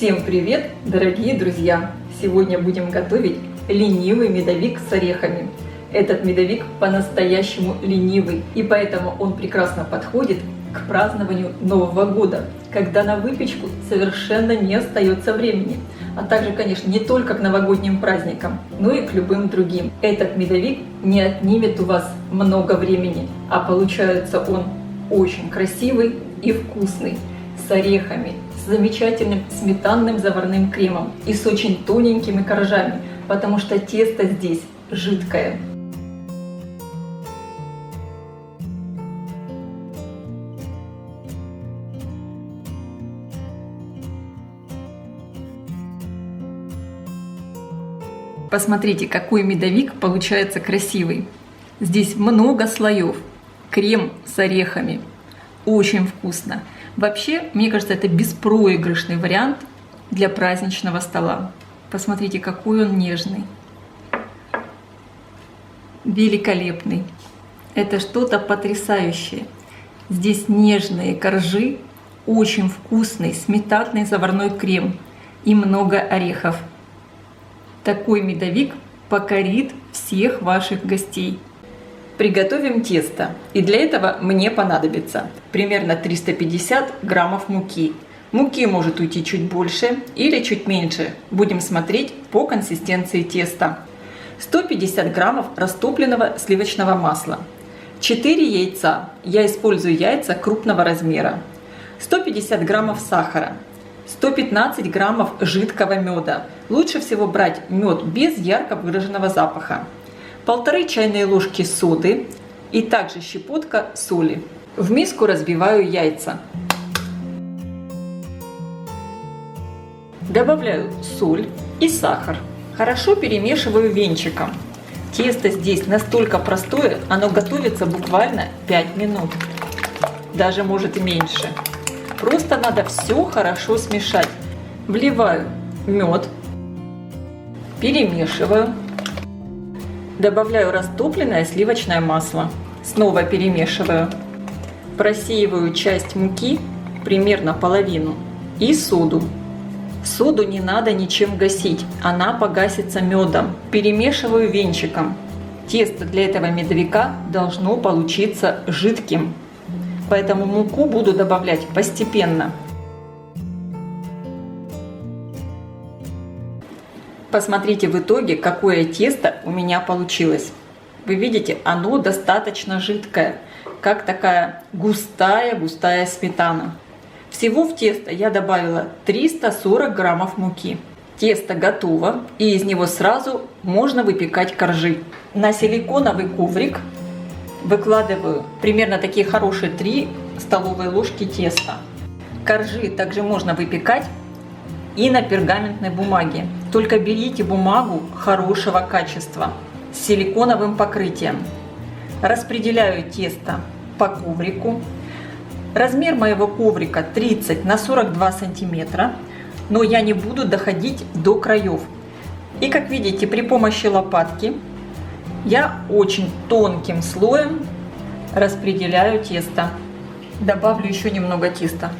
Всем привет, дорогие друзья! Сегодня будем готовить ленивый медовик с орехами. Этот медовик по-настоящему ленивый, и поэтому он прекрасно подходит к празднованию Нового года, когда на выпечку совершенно не остается времени, а также, конечно, не только к новогодним праздникам, но и к любым другим. Этот медовик не отнимет у вас много времени, а получается он очень красивый и вкусный, с орехами, с замечательным сметанным заварным кремом и с очень тоненькими коржами, потому что тесто здесь жидкое. Посмотрите, какой медовик получается красивый. Здесь много слоев. Крем с орехами. Очень вкусно. Вообще, мне кажется, это беспроигрышный вариант для праздничного стола. Посмотрите, какой он нежный. Великолепный. Это что-то потрясающее. Здесь нежные коржи, очень вкусный сметанный заварной крем и много орехов. Такой медовик покорит всех ваших гостей. Приготовим тесто, и для этого мне понадобится примерно 350 граммов муки. Муки может уйти чуть больше или чуть меньше, будем смотреть по консистенции теста. 150 граммов растопленного сливочного масла, 4 яйца, я использую яйца крупного размера, 150 граммов сахара, 115 граммов жидкого меда. Лучше всего брать мед без ярко выраженного запаха. 1,5 чайной ложки соды и также щепотка соли. В миску разбиваю яйца. Добавляю соль и сахар. Хорошо перемешиваю венчиком. Тесто здесь настолько простое, оно готовится буквально 5 минут. Даже может и меньше. Просто надо все хорошо смешать. Вливаю мед, перемешиваю, добавляю растопленное сливочное масло, снова перемешиваю, просеиваю часть муки, примерно половину, и соду. Соду не надо ничем гасить, она погасится медом. Перемешиваю венчиком. Тесто для этого медовика должно получиться жидким. Поэтому муку буду добавлять постепенно. Посмотрите в итоге, какое тесто у меня получилось. Вы видите, оно достаточно жидкое, как такая густая сметана. Всего в тесто я добавила 340 граммов муки. Тесто готово, и из него сразу можно выпекать коржи. На силиконовый коврик выкладываю примерно такие хорошие 3 столовые ложки теста. Коржи также можно выпекать и на пергаментной бумаге. Только берите бумагу хорошего качества с силиконовым покрытием. Распределяю тесто по коврику. Размер моего коврика 30 на 42 сантиметра, но я не буду доходить до краев. И как видите, при помощи лопатки я очень тонким слоем распределяю тесто. Добавлю еще немного теста.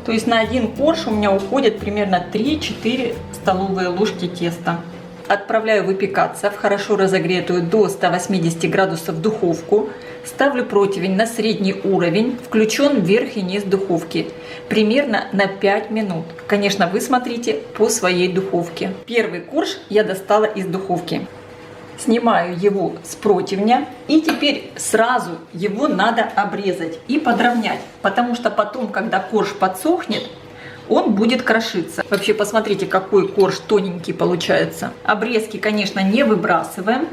То есть на один корж у меня уходит примерно 3-4 столовые ложки теста. Отправляю выпекаться в хорошо разогретую до 180 градусов духовку. Ставлю противень на средний уровень, включен верх и низ духовки. Примерно на 5 минут. Конечно, вы смотрите по своей духовке. Первый корж я достала из духовки. Снимаю его с противня, и теперь сразу его надо обрезать и подровнять, потому что потом, когда корж подсохнет, он будет крошиться. Вообще, посмотрите, какой корж тоненький получается. Обрезки, конечно, не выбрасываем,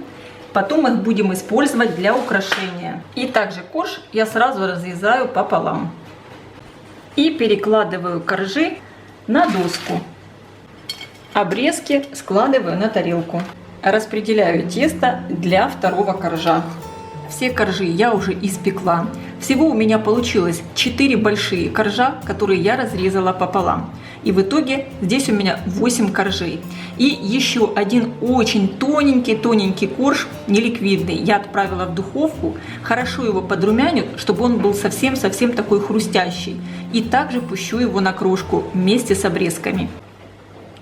потом их будем использовать для украшения. И также корж я сразу разрезаю пополам и перекладываю коржи на доску. Обрезки складываю на тарелку. Распределяю тесто для второго коржа. Все коржи я уже испекла. Всего у меня получилось 4 большие коржа, которые я разрезала пополам. И в итоге здесь у меня 8 коржей. И еще один очень тоненький корж, неликвидный, я отправила в духовку. Хорошо его подрумяню, чтобы он был совсем такой хрустящий. И также пущу его на крошку вместе с обрезками.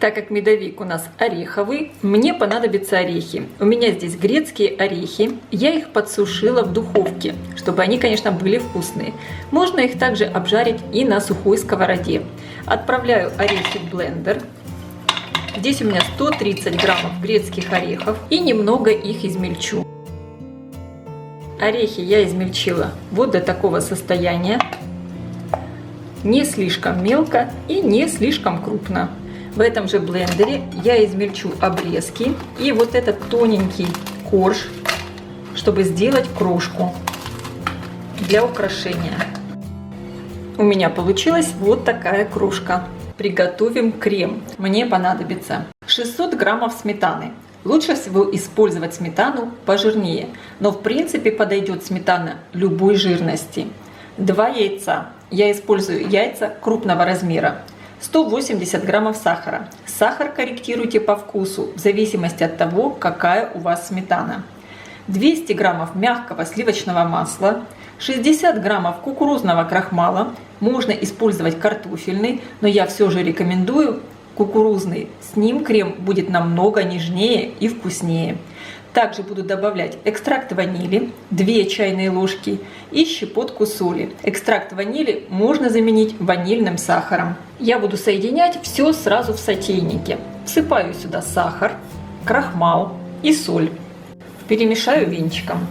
Так как медовик у нас ореховый, мне понадобятся орехи. У меня здесь грецкие орехи. Я их подсушила в духовке, чтобы они, конечно, были вкусные. Можно их также обжарить и на сухой сковороде. Отправляю орехи в блендер. Здесь у меня 130 граммов грецких орехов и немного их измельчу. Орехи я измельчила вот до такого состояния. Не слишком мелко и не слишком крупно. В этом же блендере я измельчу обрезки и вот этот тоненький корж, чтобы сделать крошку для украшения. У меня получилась вот такая крошка. Приготовим крем. Мне понадобится 600 граммов сметаны. Лучше всего использовать сметану пожирнее, но в принципе подойдет сметана любой жирности. 2 яйца. Я использую яйца крупного размера. 180 граммов сахара. Сахар корректируйте по вкусу, в зависимости от того, какая у вас сметана. 200 граммов мягкого сливочного масла. 60 граммов кукурузного крахмала. Можно использовать картофельный, но я все же рекомендую кукурузный. С ним крем будет намного нежнее и вкуснее. Также буду добавлять экстракт ванили, 2 чайные ложки и щепотку соли. Экстракт ванили можно заменить ванильным сахаром. Я буду соединять все сразу в сотейнике. Всыпаю сюда сахар, крахмал и соль. Перемешаю венчиком.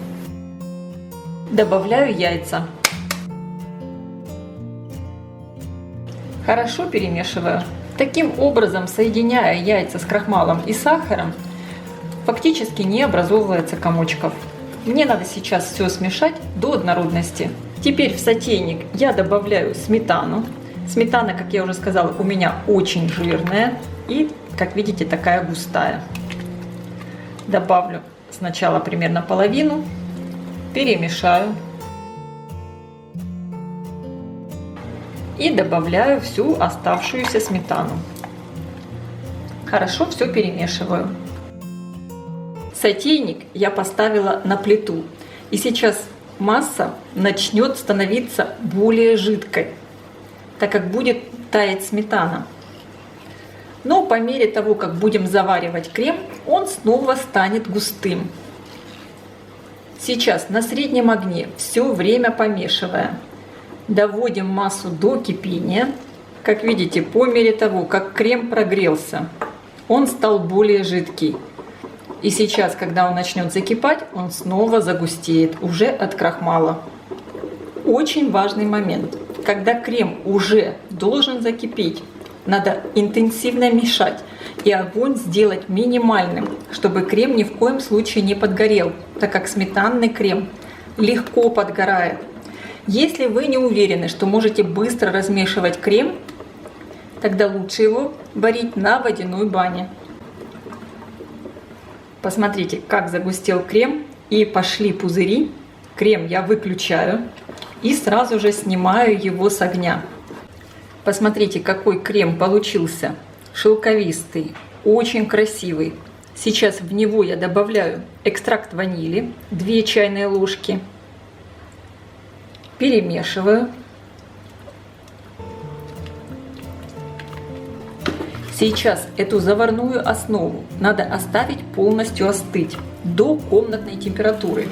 Добавляю яйца. Хорошо перемешиваю. Таким образом, соединяя яйца с крахмалом и сахаром, фактически не образовывается комочков. Мне надо сейчас все смешать до однородности. Теперь в сотейник я добавляю сметану. Сметана, как я уже сказала, у меня очень жирная и, как видите, такая густая. Добавлю сначала примерно половину, перемешаю и добавляю всю оставшуюся сметану. Хорошо все перемешиваю. Сотейник я поставила на плиту, и сейчас масса начнет становиться более жидкой, так как будет таять сметана. Но по мере того, как будем заваривать крем, он снова станет густым. Сейчас на среднем огне все время помешивая, доводим массу до кипения. Как видите, по мере того, как крем прогрелся, он стал более жидкий. И сейчас, когда он начнет закипать, он снова загустеет, уже от крахмала. Очень важный момент. Когда крем уже должен закипеть, надо интенсивно мешать и огонь сделать минимальным, чтобы крем ни в коем случае не подгорел, так как сметанный крем легко подгорает. Если вы не уверены, что можете быстро размешивать крем, тогда лучше его варить на водяной бане. Посмотрите, как загустел крем и пошли пузыри. Крем я выключаю и сразу же снимаю его с огня. Посмотрите, какой крем получился. Шелковистый, очень красивый. Сейчас в него я добавляю экстракт ванили, 2 чайные ложки. Перемешиваю. Сейчас эту заварную основу надо оставить полностью остыть до комнатной температуры.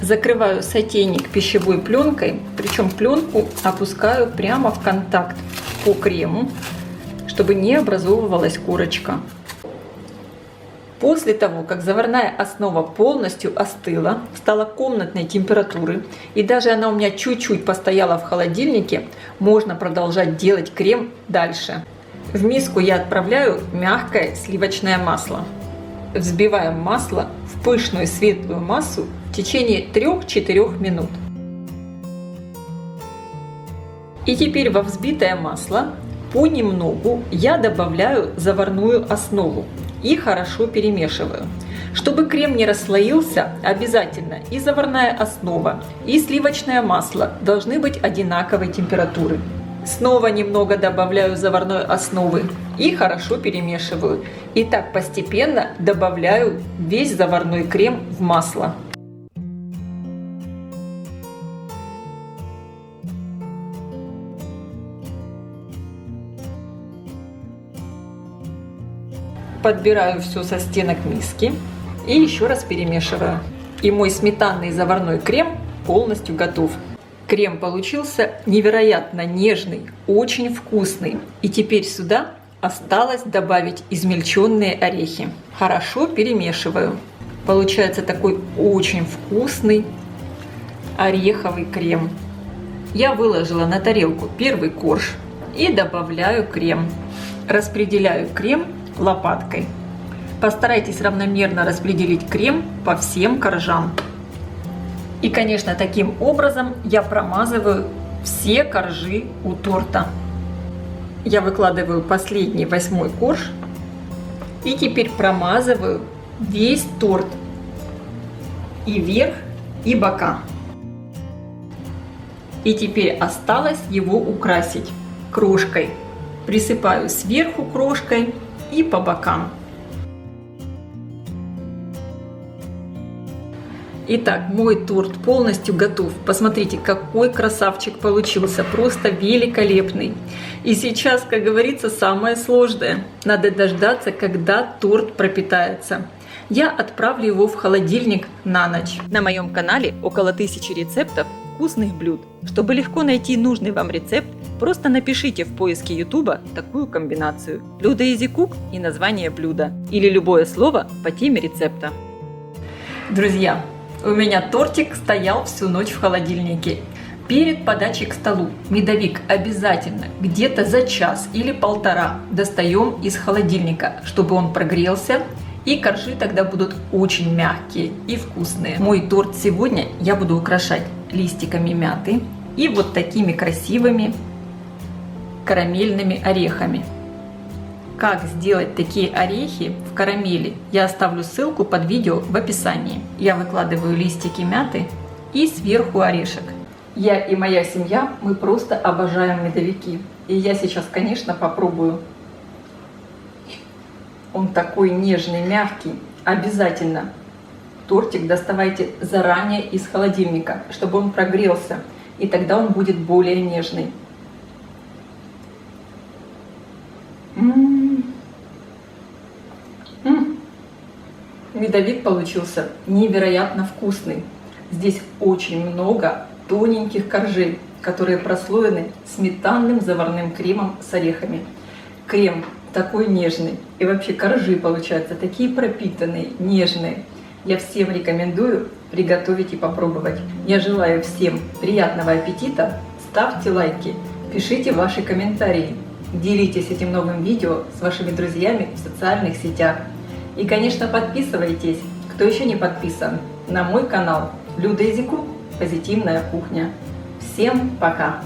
Закрываю сотейник пищевой пленкой, причем пленку опускаю прямо в контакт по крему, чтобы не образовывалась корочка. После того, как заварная основа полностью остыла, стала комнатной температуры, и даже она у меня чуть-чуть постояла в холодильнике, можно продолжать делать крем дальше. В миску я отправляю мягкое сливочное масло. Взбиваем масло в пышную светлую массу в течение 3-4 минут. И теперь во взбитое масло понемногу я добавляю заварную основу и хорошо перемешиваю. Чтобы крем не расслоился, обязательно и заварная основа, и сливочное масло должны быть одинаковой температуры. Снова немного добавляю заварной основы и хорошо перемешиваю. И так постепенно добавляю весь заварной крем в масло. Подбираю все со стенок миски и еще раз перемешиваю. И мой сметанный заварной крем полностью готов. Крем получился невероятно нежный, очень вкусный. И теперь сюда осталось добавить измельченные орехи. Хорошо перемешиваю. Получается такой очень вкусный ореховый крем. Я выложила на тарелку первый корж и добавляю крем. Распределяю крем лопаткой. Постарайтесь равномерно распределить крем по всем коржам. И, конечно, таким образом я промазываю все коржи у торта. Я выкладываю последний 8-й корж и теперь промазываю весь торт, и верх, и бока. И теперь осталось его украсить крошкой. Присыпаю сверху крошкой и по бокам. Итак, мой торт полностью готов. Посмотрите, какой красавчик получился, просто великолепный. И сейчас, как говорится, самое сложное. Надо дождаться, когда торт пропитается. Я отправлю его в холодильник на ночь. На моем канале около 1000 рецептов вкусных блюд. Чтобы легко найти нужный вам рецепт, просто напишите в поиске YouTube такую комбинацию: блюдо Easy Cook и название блюда, или любое слово по теме рецепта. Друзья, у меня тортик стоял всю ночь в холодильнике. Перед подачей к столу медовик обязательно где-то за час или полтора достаем из холодильника, чтобы он прогрелся, и коржи тогда будут очень мягкие и вкусные. Мой торт сегодня я буду украшать листиками мяты и вот такими красивыми карамельными орехами. Как сделать такие орехи в карамели, я оставлю ссылку под видео в описании. Я выкладываю листики мяты и сверху орешек. Я и моя семья, мы просто обожаем медовики. И я сейчас, конечно, попробую. Он такой нежный, мягкий. Обязательно тортик доставайте заранее из холодильника, чтобы он прогрелся. И тогда он будет более нежный. Медовик получился невероятно вкусный. Здесь очень много тоненьких коржей, которые прослоены сметанным заварным кремом с орехами. Крем такой нежный. И вообще коржи получаются такие пропитанные, нежные. Я всем рекомендую приготовить и попробовать. Я желаю всем приятного аппетита. Ставьте лайки, пишите ваши комментарии. Делитесь этим новым видео с вашими друзьями в социальных сетях. И, конечно, подписывайтесь, кто еще не подписан, на мой канал Блюдо Easy Cook, позитивная кухня. Всем пока!